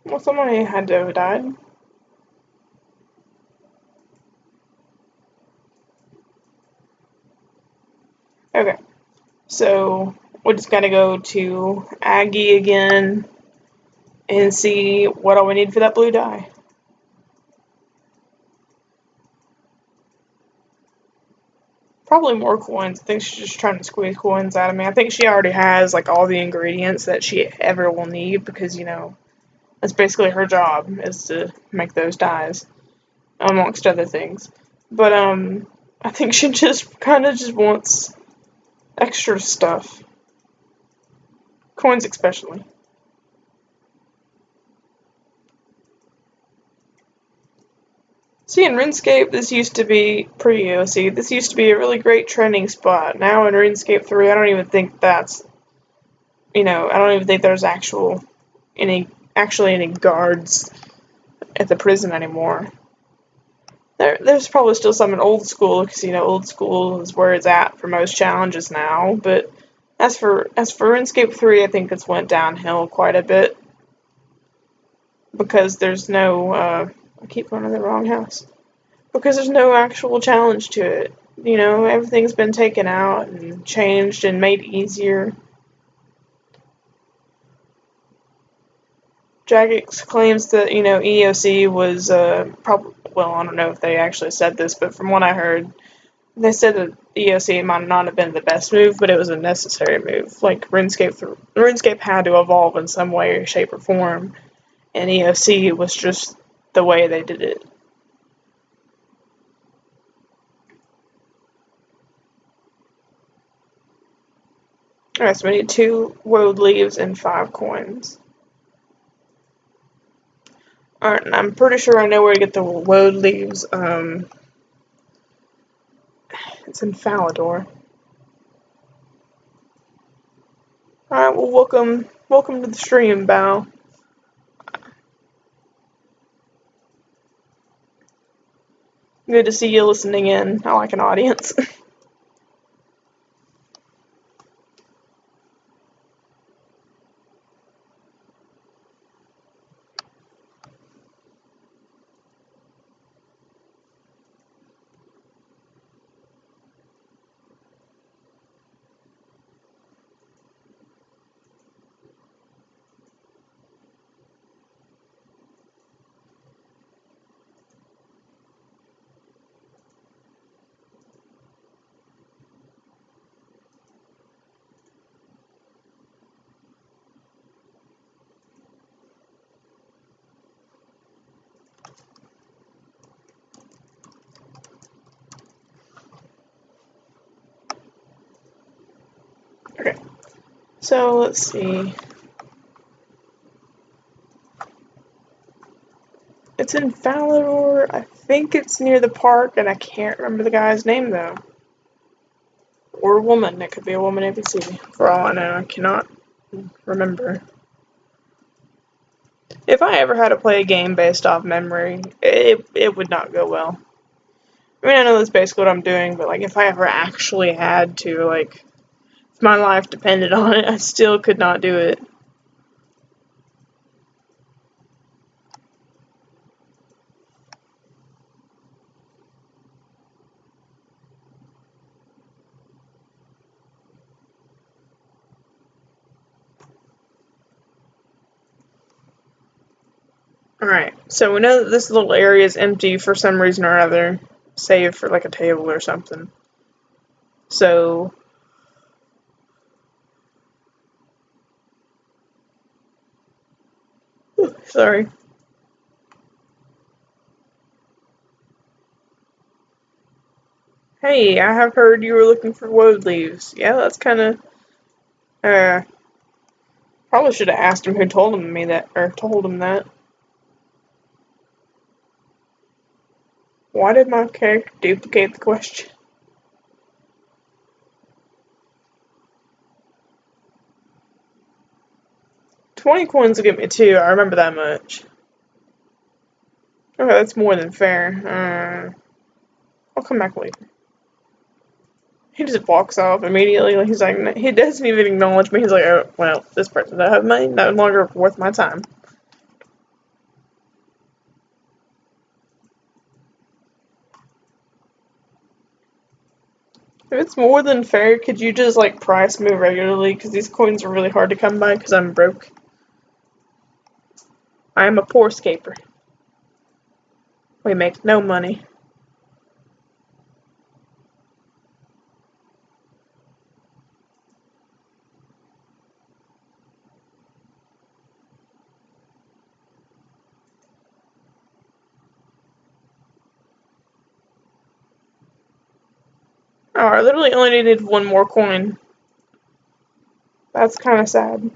Well, somebody had to have died. Okay, so we're just gonna go to Aggie again and see what all we need for that blue dye. Probably more coins. I think she's just trying to squeeze coins out of me. I think she already has like all the ingredients that she ever will need, because that's basically her job, is to make those dyes, amongst other things. But I think she just kind of just wants extra stuff, coins especially. See, in RuneScape, this used to be pre-EOC. This used to be a really great training spot. Now in RuneScape 3, I don't even think that's, I don't even think there's actually any guards at the prison anymore. There's probably still some in old school, because old school is where it's at for most challenges now. But as for RuneScape 3, I think it's went downhill quite a bit, because there's no I keep going to the wrong house. Because there's no actual challenge to it. Everything's been taken out and changed and made easier. Jagex claims that, EOC was probably, well, I don't know if they actually said this, but from what I heard, they said that EOC might not have been the best move, but it was a necessary move. Like, RuneScape had to evolve in some way, shape, or form, and EOC was just the way they did it. Alright, so we need 2 woad leaves and 5 coins. Alright, and I'm pretty sure I know where to get the woad leaves. It's in Falador. Alright, well, welcome to the stream, Bao. Good to see you listening in. I like an audience. Okay, so let's see. It's in Falador. I think it's near the park, and I can't remember the guy's name, though. Or a woman. It could be a woman NPC. For all I know, I cannot remember. If I ever had to play a game based off memory, it would not go well. I mean, I know that's basically what I'm doing, but, if I ever actually had to, if my life depended on it, I still could not do it. Alright, so we know that this little area is empty for some reason or other, save for, a table or something. So... sorry. Hey, I have heard you were looking for woad leaves. Yeah, that's kinda... probably should have asked him who told him that. Why did my character duplicate the question? $20 coins will get me 2, I remember that much. Okay, that's more than fair. I'll come back later. He just walks off immediately. He's like, he doesn't even acknowledge me. He's like, oh, well, this person that I have money, no longer worth my time. If it's more than fair, could you just, price me regularly? Because these coins are really hard to come by because I'm broke. I am a poor scaper. We make no money. Oh, I literally only needed 1 more coin. That's kind of sad.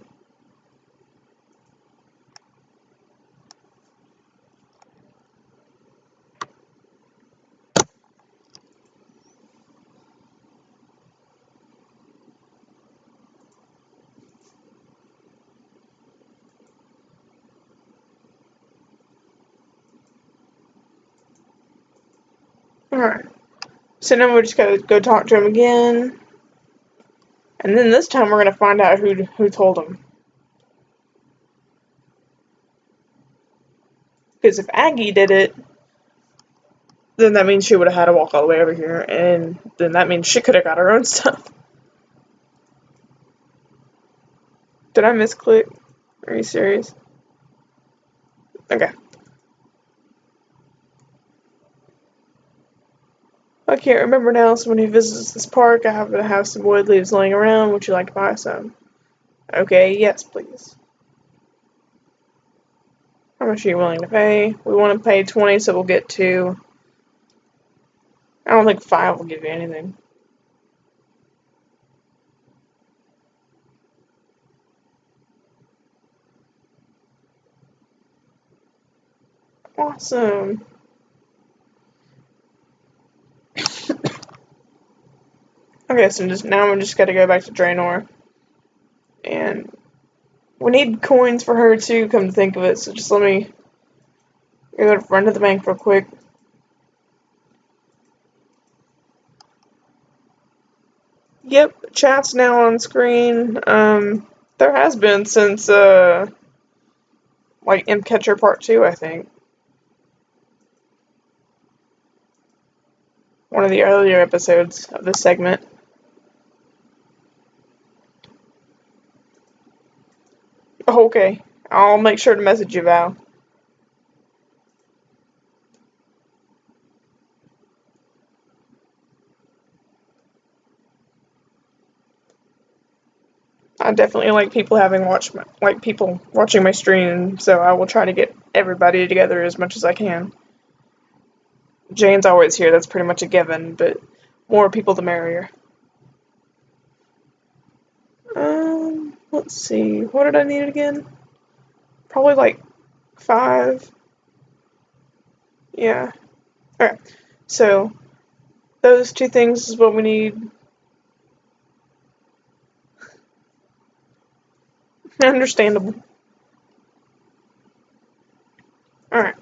Alright. So now we just gotta go talk to him again. And then this time we're gonna find out who told him. Because if Aggie did it, then that means she would have had to walk all the way over here, and then that means she could have got her own stuff. Did I misclick? Are you serious? Okay. I can't remember now, so when he visits this park, I happen to have some wood leaves laying around. Would you like to buy some? Okay, yes, please. How much are you willing to pay? We want to pay 20, so we'll get 2. I don't think 5 will give you anything. Awesome. Okay, so now we just gotta go back to Draenor. And we need coins for her too, come to think of it, so just let me go run to the bank real quick. Yep, chat's now on screen. There has been since, like, Imp Catcher Part 2, I think. One of the earlier episodes of this segment. Okay, I'll make sure to message you, Val. I definitely like people people watching my stream, so I will try to get everybody together as much as I can. Jane's always here, that's pretty much a given, but more people the merrier. Let's see, what did I need again? Probably like 5. Yeah. Alright, so those 2 things is what we need. Understandable. Alright,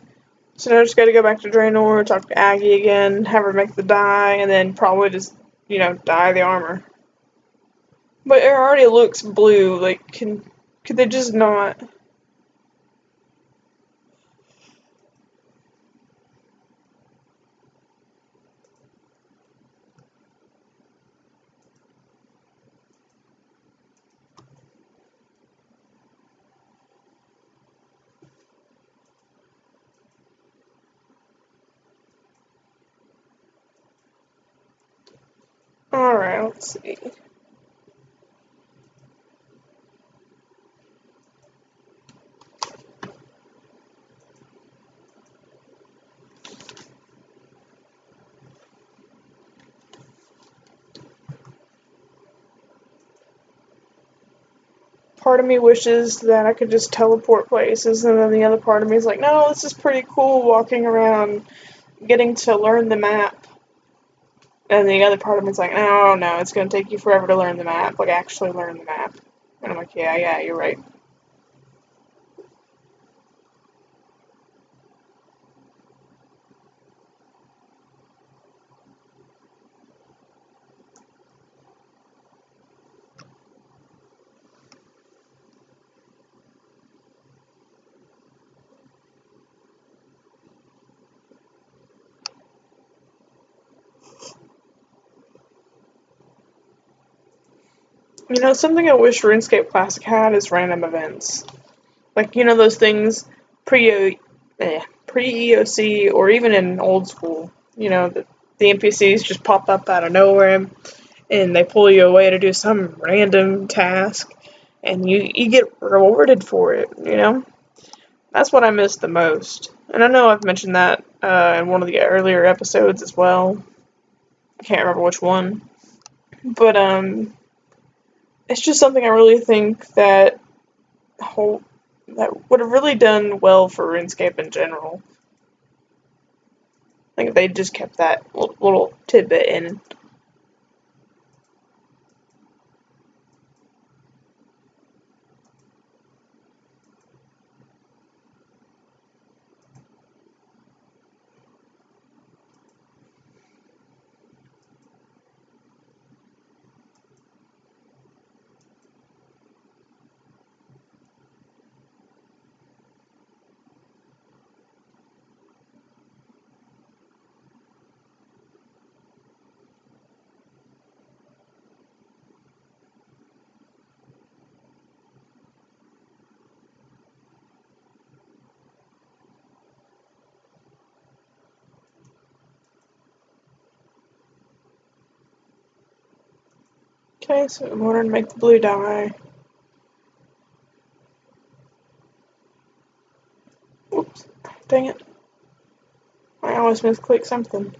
so now I just gotta go back to Draenor, talk to Aggie again, have her make the dye, and then probably just, dye the armor. But it already looks blue, like, could they just not? Alright, let's see. Part of me wishes that I could just teleport places, and then the other part of me is like, no, this is pretty cool walking around, getting to learn the map. And the other part of me is like, no, it's going to take you forever to learn the map, like actually learn the map. And I'm like, yeah, you're right. Something I wish RuneScape Classic had is random events. Like, those things pre-EOC or even in old school, the NPCs just pop up out of nowhere and they pull you away to do some random task and you get rewarded for it, That's what I miss the most. And I know I've mentioned that in one of the earlier episodes as well. I can't remember which one. But it's just something I really think that would have really done well for RuneScape in general. I think if they just kept that little tidbit in. Okay, so in order to make the blue dye. Oops, dang it. I always misclick something.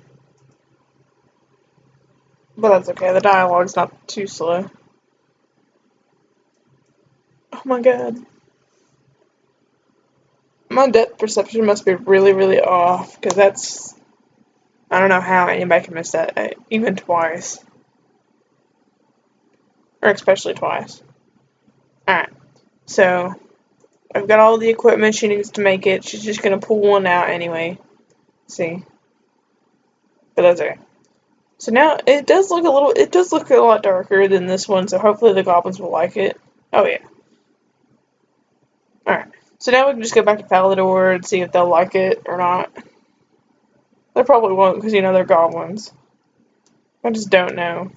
But that's okay, the dialogue's not too slow. Oh my god. My depth perception must be really, really off, because that's... I don't know how anybody can miss that, even twice. Or especially twice. Alright, so I've got all the equipment she needs to make it. She's just gonna pull one out anyway. See? But that's okay. So now it does look a lot darker than this one, so hopefully the goblins will like it. Oh yeah. Alright. So now we can just go back to Falador and see if they'll like it or not. They probably won't because, you know, they're goblins. I just don't know.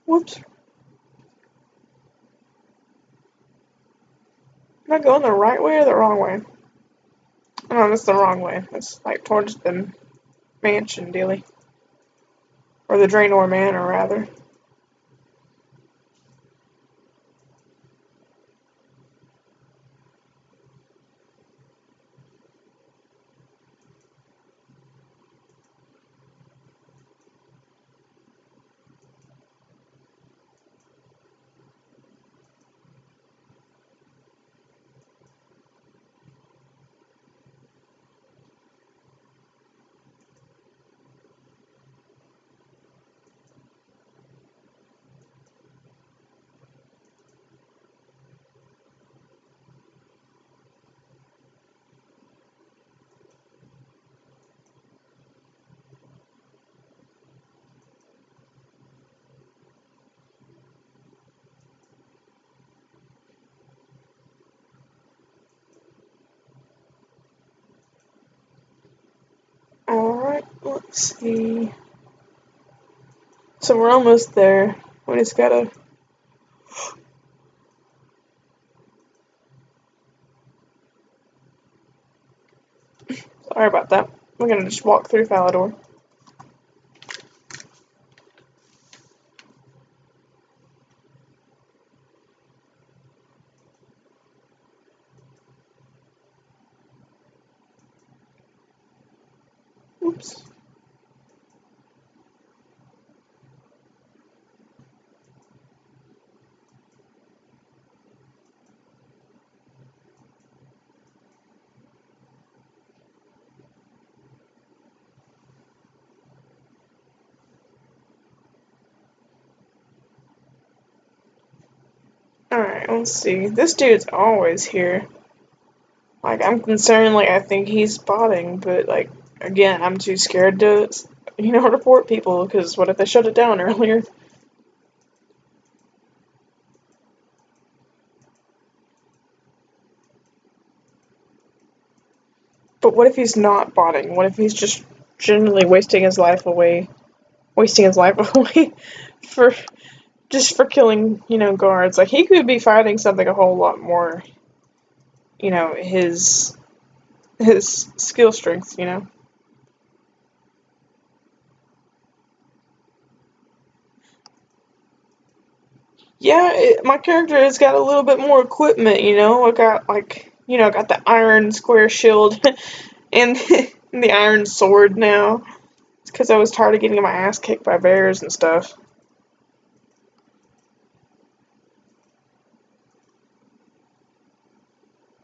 Whoops. Am I going the right way or the wrong way? Oh, that's the wrong way. It's like towards the mansion dealy. Or the Draenor Manor, rather. Alright, let's see. So we're almost there. We just gotta... Sorry about that. We're gonna just walk through Falador. Oops. Alright, let's see. This dude's always here. Like, I'm concerned, like, I think he's spotting, but, like, again, I'm too scared to, you know, report people, because what if they shut it down earlier? But what if he's not botting? What if he's just generally wasting his life away for just for killing, you know, guards? Like, he could be fighting something a whole lot more, you know, his skill strengths, you know. Yeah, my character has got a little bit more equipment, you know. I got, like, you know, I got the iron square shield and the iron sword now. It's because I was tired of getting my ass kicked by bears and stuff.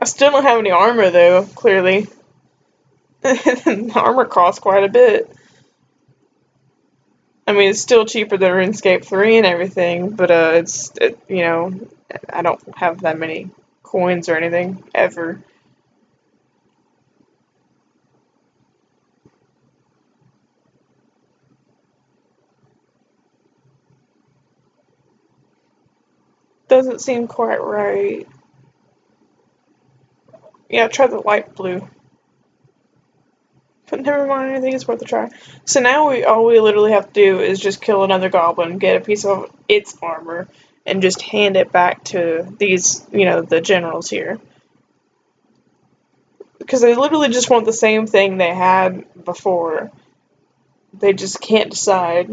I still don't have any armor, though, clearly. Armor costs quite a bit. I mean, it's still cheaper than RuneScape 3 and everything, but, you know, I don't have that many coins or anything, ever. Doesn't seem quite right. Yeah, try the light blue. But never mind, I think it's worth a try. So now all we literally have to do is just kill another goblin, get a piece of its armor, and just hand it back to these, the generals here. Because they literally just want the same thing they had before. They just can't decide.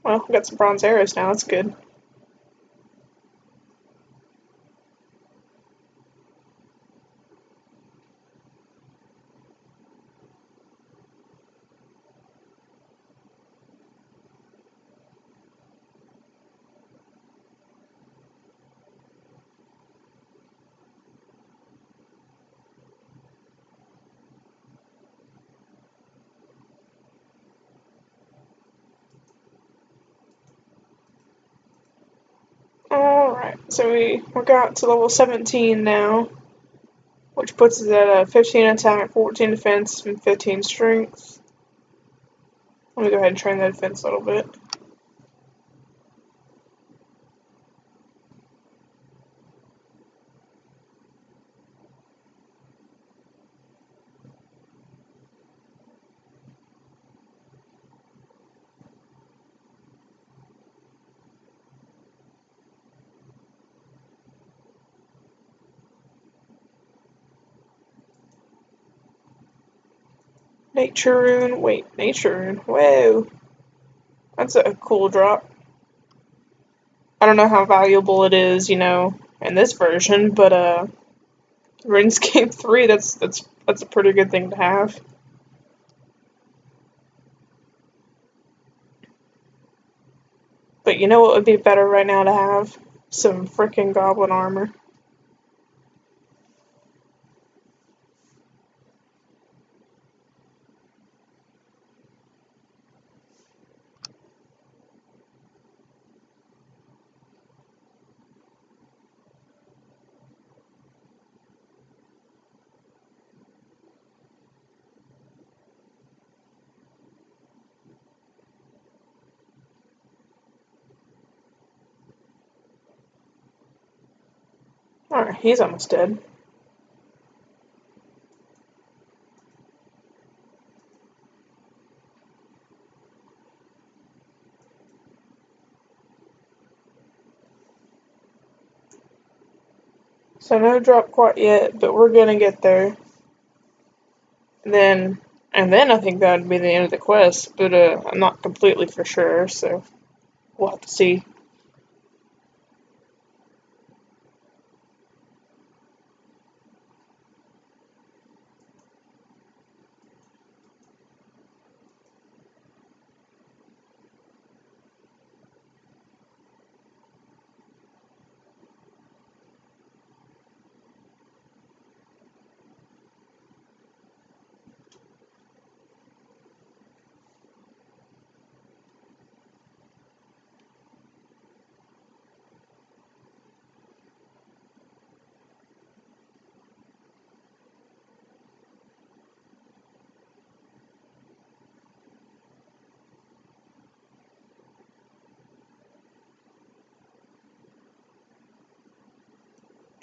Well, we got some bronze arrows now, that's good. Alright, so we got to level 17 now, which puts us at a 15 attack, 14 defense, and 15 strength. Let me go ahead and train the defense a little bit. Nature rune, wait, nature rune, whoa. That's a cool drop. I don't know how valuable it is, in this version, but RuneScape 3, that's a pretty good thing to have. But you know what would be better right now to have? Some freaking goblin armor. Alright, he's almost dead. So no drop quite yet, but we're gonna get there. And then I think that would be the end of the quest, but I'm not completely for sure, so we'll have to see.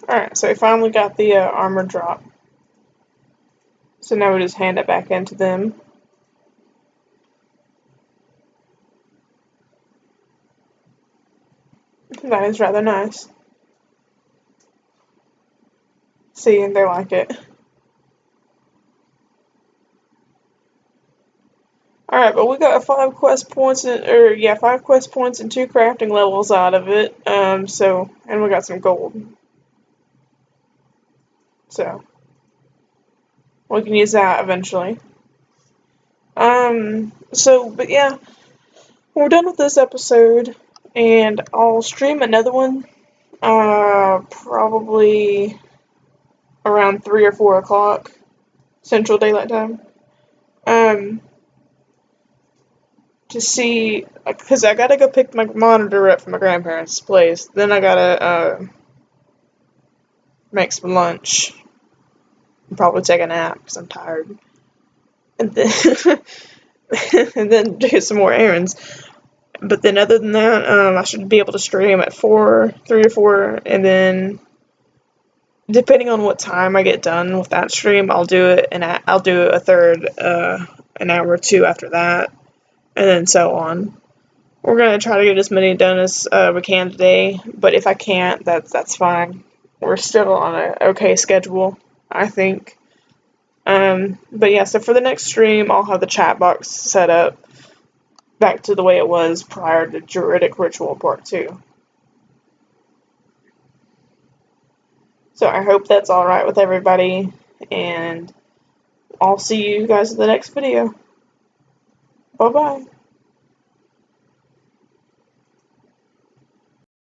Alright, so we finally got the armor drop. So now we just hand it back into them. That is rather nice. See, they like it. Alright, but we got 5 quest points and 5 quest points and 2 crafting levels out of it. And we got some gold. So we can use that eventually. But yeah, we're done with this episode, and I'll stream another one, probably around 3 or 4 o'clock Central Daylight Time. to see, because I gotta go pick my monitor up from my grandparents' place. Then I gotta make some lunch. And probably take a nap because I'm tired. And then, and then do some more errands. But then other than that, I should be able to stream at 3 or 4, and then depending on what time I get done with that stream, I'll do it, and I'll do a third, an hour or two after that, and then so on. We're gonna try to get as many done as we can today, but if I can't, that's fine. We're still on an okay schedule, I think. But yeah, so for the next stream, I'll have the chat box set up back to the way it was prior to Druidic Ritual Part 2. So I hope that's alright with everybody, and I'll see you guys in the next video. Bye-bye.